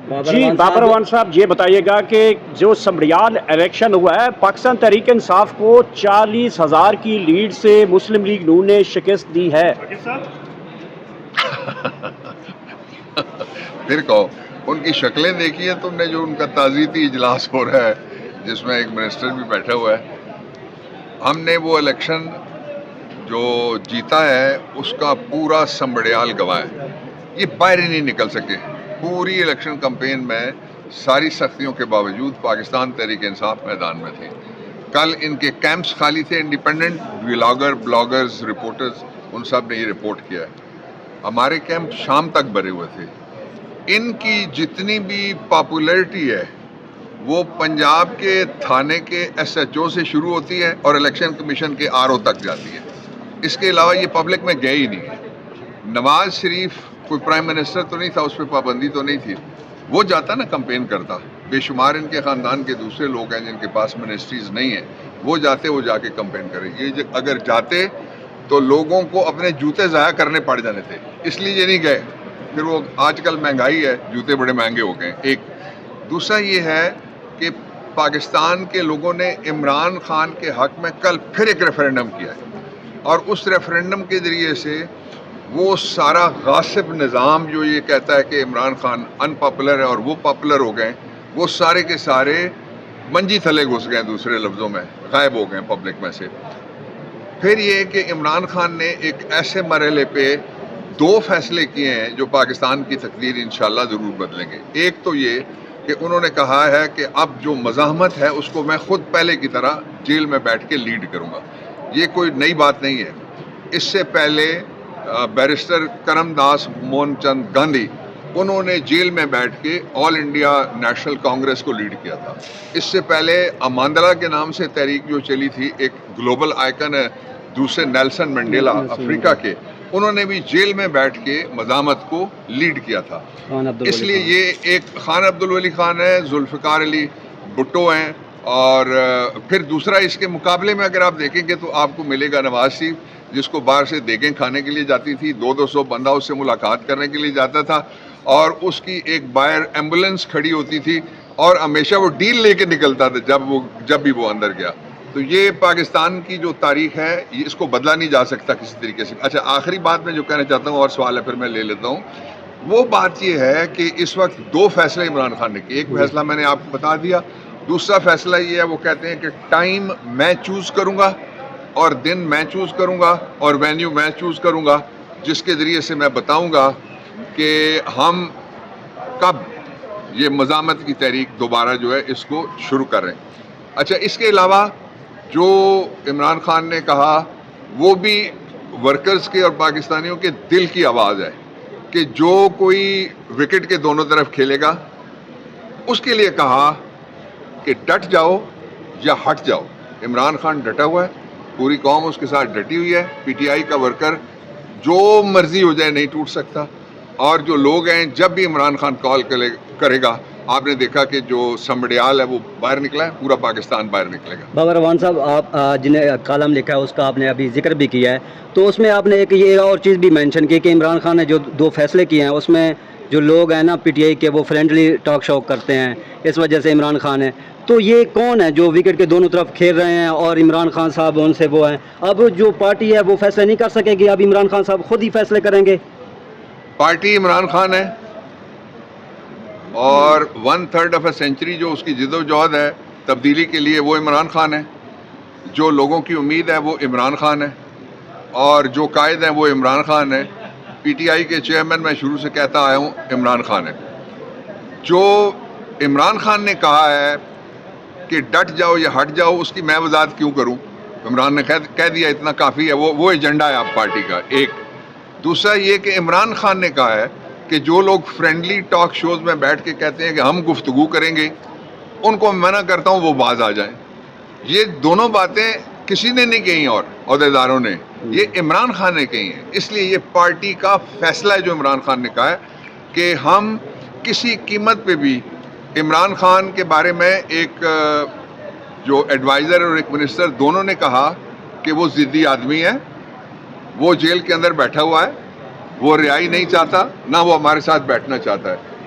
جی بابر اعوان صاحب یہ بتائیے گا کہ جو سمریال الیکشن ہوا ہے پاکستان تحریک انصاف کو 40,000 کی لیڈ سے مسلم لیگ نون نے شکست دی ہے. پھر کہو ان کی شکلیں دیکھی ہیں تم نے، جو ان کا تعزیتی اجلاس ہو رہا ہے جس میں ایک منسٹر بھی بیٹھا ہوا ہے. ہم نے وہ الیکشن جو جیتا ہے اس کا پورا سمبڑیال گواہ ہے. یہ باہر ہی نہیں نکل سکے. پوری الیکشن کمپین میں ساری سختیوں کے باوجود پاکستان تحریک انصاف میدان میں تھے. کل ان کے کیمپس خالی تھے. انڈیپینڈنٹ بلاگرز رپورٹرز ان سب نے یہ رپورٹ کیا ہے. ہمارے کیمپ شام تک بھرے ہوئے تھے. ان کی جتنی بھی پاپولیرٹی ہے وہ پنجاب کے تھانے کے ایس ایچ او سے شروع ہوتی ہے اور الیکشن کمیشن کے آر او تک جاتی ہے. اس کے علاوہ یہ پبلک میں گئے ہی نہیں ہے. نواز شریف کوئی پرائم منسٹر تو نہیں تھا، اس پہ پابندی تو نہیں تھی. وہ جاتا نا کمپین کرتا. بے شمار ان کے خاندان کے دوسرے لوگ ہیں جن کے پاس منسٹریز نہیں ہیں، وہ جاتے، وہ جا کے کمپین کرے. یہ اگر جاتے تو لوگوں کو اپنے جوتے ضائع کرنے پڑ جانے تھے، اس لیے یہ نہیں گئے. پھر وہ آج کل مہنگائی ہے، جوتے بڑے مہنگے ہو گئے. ایک دوسرا یہ ہے کہ پاکستان کے لوگوں نے عمران خان کے حق میں کل پھر ایک ریفرینڈم کیا ہے، اور اس ریفرینڈم کے ذریعے سے وہ سارا غاصب نظام جو یہ کہتا ہے کہ عمران خان ان پاپولر ہے اور وہ پاپولر ہو گئے، وہ سارے کے سارے منجی تھلے گھس گئے. دوسرے لفظوں میں غائب ہو گئے پبلک میں سے. پھر یہ کہ عمران خان نے ایک ایسے مرحلے پہ 2 فیصلے کیے ہیں جو پاکستان کی تقدیر انشاءاللہ ضرور بدلیں گے. ایک تو یہ کہ انہوں نے کہا ہے کہ اب جو مزاحمت ہے اس کو میں خود پہلے کی طرح جیل میں بیٹھ کے لیڈ کروں گا. یہ کوئی نئی بات نہیں ہے. اس سے پہلے بیرسٹر کرم داس موہن چند گاندھی انہوں نے جیل میں بیٹھ کے آل انڈیا نیشنل کانگریس کو لیڈ کیا تھا. اس سے پہلے اماندلا کے نام سے تحریک جو چلی تھی، ایک گلوبل آئیکن ہے دوسرے نیلسن منڈیلا افریقہ کے، انہوں نے بھی جیل میں بیٹھ کے مزاحمت کو لیڈ کیا تھا. اس لیے یہ ایک خان عبدالولی خان ہے، ذوالفقار علی بھٹو ہیں، اور پھر دوسرا اس کے مقابلے میں اگر آپ دیکھیں گے تو آپ کو ملے گا نواز شریف، جس کو باہر سے دیگیں کھانے کے لیے جاتی تھی. 200 بندہ اس سے ملاقات کرنے کے لیے جاتا تھا، اور اس کی ایک باہر ایمبولنس کھڑی ہوتی تھی اور ہمیشہ وہ ڈیل لے کے نکلتا تھا جب بھی وہ اندر گیا. تو یہ پاکستان کی جو تاریخ ہے اس کو بدلا نہیں جا سکتا کسی طریقے سے. اچھا، آخری بات میں جو کہنا چاہتا ہوں، اور سوال ہے پھر میں لے لیتا ہوں، وہ بات یہ ہے کہ اس وقت 2 فیصلے عمران خان نے کیے. ایک فیصلہ میں نے آپ کو بتا دیا. دوسرا فیصلہ یہ ہے، وہ کہتے ہیں کہ ٹائم میں چوز کروں گا اور دن میں چوز کروں گا اور وینیو میں چوز کروں گا، جس کے ذریعے سے میں بتاؤں گا کہ ہم کب یہ مزاحمت کی تحریک دوبارہ جو ہے اس کو شروع کر رہے ہیں. اچھا، اس کے علاوہ جو عمران خان نے کہا وہ بھی ورکرز کے اور پاکستانیوں کے دل کی آواز ہے کہ جو کوئی وکٹ کے دونوں طرف کھیلے گا اس کے لیے کہا کہ ڈٹ جاؤ یا ہٹ جاؤ. عمران خان ڈٹا ہوا ہے، پوری قوم اس کے ساتھ ڈٹی ہوئی ہے. پی ٹی آئی کا ورکر جو مرضی ہو جائے نہیں ٹوٹ سکتا. اور جو لوگ ہیں، جب بھی عمران خان کال کرے گا، آپ نے دیکھا کہ جو سمبڑیال ہے وہ باہر نکلا ہے، پورا پاکستان باہر نکلے گا. بابر اعوان صاحب، آپ جنہیں کالم لکھا ہے اس کا آپ نے ابھی ذکر بھی کیا ہے، تو اس میں آپ نے ایک یہ اور چیز بھی مینشن کی کہ عمران خان نے جو 2 فیصلے کیے ہیں اس میں جو لوگ ہیں نا پی ٹی آئی کے، وہ فرینڈلی ٹاک شو کرتے ہیں، اس وجہ سے عمران خان ہے. تو یہ کون ہے جو وکٹ کے دونوں طرف کھیل رہے ہیں اور عمران خان صاحب ان سے وہ ہیں؟ اب جو پارٹی ہے وہ فیصلے نہیں کر سکے گی، اب عمران خان صاحب خود ہی فیصلے کریں گے. پارٹی عمران خان ہے، اور 1/3 آف اے سینچری جو اس کی جد و جہد ہے تبدیلی کے لیے وہ عمران خان ہے. جو لوگوں کی امید ہے وہ عمران خان ہے، اور جو قائد ہیں وہ عمران خان ہے. پی ٹی آئی کے چیئرمین میں شروع سے کہتا آیا ہوں عمران خان ہے. جو عمران خان نے کہا ہے کہ ڈٹ جاؤ یا ہٹ جاؤ، اس کی میں وضاحت کیوں کروں؟ عمران نے کہہ دیا، اتنا کافی ہے. وہ ایجنڈا ہے آپ پارٹی کا. ایک دوسرا یہ کہ عمران خان نے کہا ہے کہ جو لوگ فرینڈلی ٹاک شوز میں بیٹھ کے کہتے ہیں کہ ہم گفتگو کریں گے، ان کو منع کرتا ہوں وہ باز آ جائیں. یہ دونوں باتیں کسی نے نہیں کہی، اور عہدیداروں نے، یہ عمران خان نے کہی ہیں. اس لیے یہ پارٹی کا فیصلہ ہے جو عمران خان نے کہا ہے کہ ہم کسی قیمت پہ بھی عمران خان کے بارے میں ایک جو ایڈوائزر اور ایک منسٹر دونوں نے کہا کہ وہ ضدی آدمی ہے، وہ جیل کے اندر بیٹھا ہوا ہے، وہ رہائی نہیں چاہتا، نہ وہ ہمارے ساتھ بیٹھنا چاہتا ہے.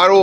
RO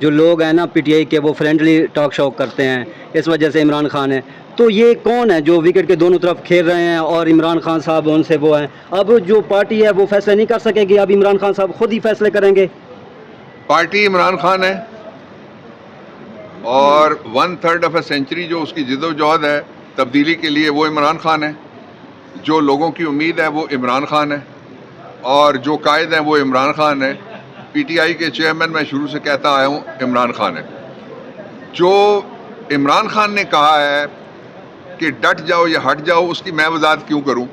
جو لوگ ہیں نا پی ٹی آئی کے وہ فرینڈلی ٹاک شو کرتے ہیں، اس وجہ سے عمران خان ہے. تو یہ کون ہے جو وکٹ کے دونوں طرف کھیل رہے ہیں اور عمران خان صاحب ان سے وہ ہیں؟ اب جو پارٹی ہے وہ فیصلے نہیں کر سکے گی، اب عمران خان صاحب خود ہی فیصلے کریں گے. پارٹی عمران خان ہے اور 1/3 آف اے سینچری جو اس کی جد و جہد ہے تبدیلی کے لیے وہ عمران خان ہے. جو لوگوں کی امید ہے وہ عمران خان ہے اور جو قائد ہیں وہ عمران خان ہے. پی ٹی آئی کے چیئرمین میں شروع سے کہتا آیا ہوں عمران خان ہے. جو عمران خان نے کہا ہے کہ ڈٹ جاؤ یا ہٹ جاؤ، اس کی میں وضاحت کیوں کروں؟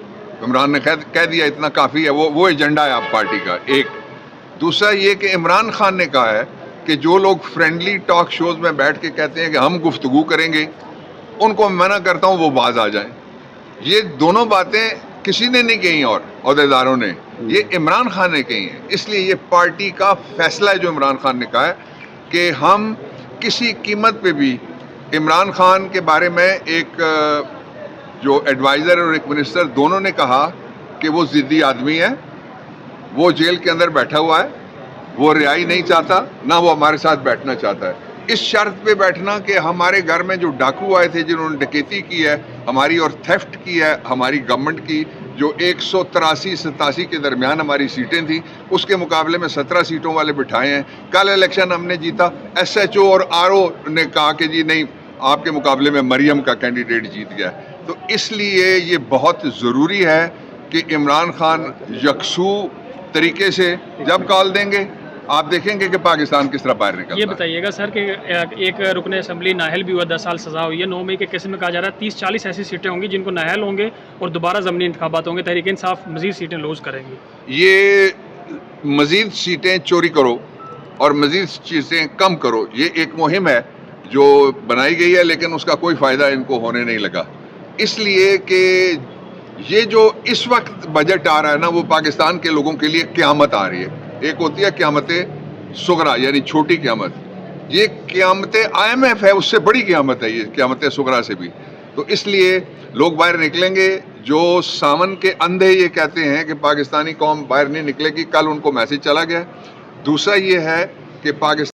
عمران نے کہہ دیا اتنا کافی ہے. وہ ایجنڈا ہے آپ پارٹی کا. ایک دوسرا یہ کہ عمران خان نے کہا ہے کہ جو لوگ فرینڈلی ٹاک شوز میں بیٹھ کے کہتے ہیں کہ ہم گفتگو کریں گے، ان کو منع کرتا ہوں وہ باز آ جائیں. یہ دونوں باتیں کسی نے نہیں کہی اور عہدیداروں نے، یہ عمران خان نے کہی ہیں. اس لیے یہ پارٹی کا فیصلہ ہے جو عمران خان نے کہا ہے کہ ہم کسی قیمت پہ بھی عمران خان کے بارے میں ایک جو ایڈوائزر اور ایک منسٹر دونوں نے کہا کہ وہ ضدی آدمی ہے، وہ جیل کے اندر بیٹھا ہوا ہے، وہ رہائی نہیں چاہتا، نہ وہ ہمارے ساتھ بیٹھنا چاہتا ہے. اس شرط پہ بیٹھنا کہ ہمارے گھر میں جو ڈاکو آئے تھے جنہوں نے ڈکیتی کی ہے ہماری اور تھیفٹ کی ہے ہماری گورنمنٹ کی، جو 183-87 کے درمیان ہماری سیٹیں تھیں، اس کے مقابلے میں 17 سیٹوں والے بٹھائے ہیں. کل الیکشن ہم نے جیتا، ایس ایچ او اور آر او نے کہا کہ جی نہیں، آپ کے مقابلے میں مریم کا کینڈیڈیٹ جیت گیا. تو اس لیے یہ بہت ضروری ہے کہ عمران خان یکسو طریقے سے جب کال دیں گے آپ دیکھیں گے کہ پاکستان کس طرح باہر نکلتا ہے. یہ بتائیے گا سر کہ ایک رکن اسمبلی نااہل بھی ہوا، 10 سال سزا ہوئی ہے. 9 مئی کے کیس میں کہا جا رہا ہے 30-40 ایسی سیٹیں ہوں گی جن کو نااہل ہوں گے اور دوبارہ ضمنی انتخابات ہوں گے. تحریک انصاف مزید سیٹیں لوز کریں گی. یہ مزید سیٹیں چوری کرو اور مزید چیزیں کم کرو، یہ ایک مہم ہے جو بنائی گئی ہے، لیکن اس کا کوئی فائدہ ان کو ہونے نہیں لگا. اس لیے کہ یہ جو اس وقت بجٹ آ رہا ہے نا، وہ پاکستان کے لوگوں کے لیے قیامت آ رہی ہے. ایک ہوتی ہے قیامت صغرا یعنی چھوٹی قیامت، یہ قیامت IMF ہے، اس سے بڑی قیامت ہے یہ قیامت صغرا سے بھی. تو اس لیے لوگ باہر نکلیں گے. جو سامن کے اندھے یہ کہتے ہیں کہ پاکستانی قوم باہر نہیں نکلے گی، کل ان کو میسج چلا گیا. دوسرا یہ ہے کہ پاکستان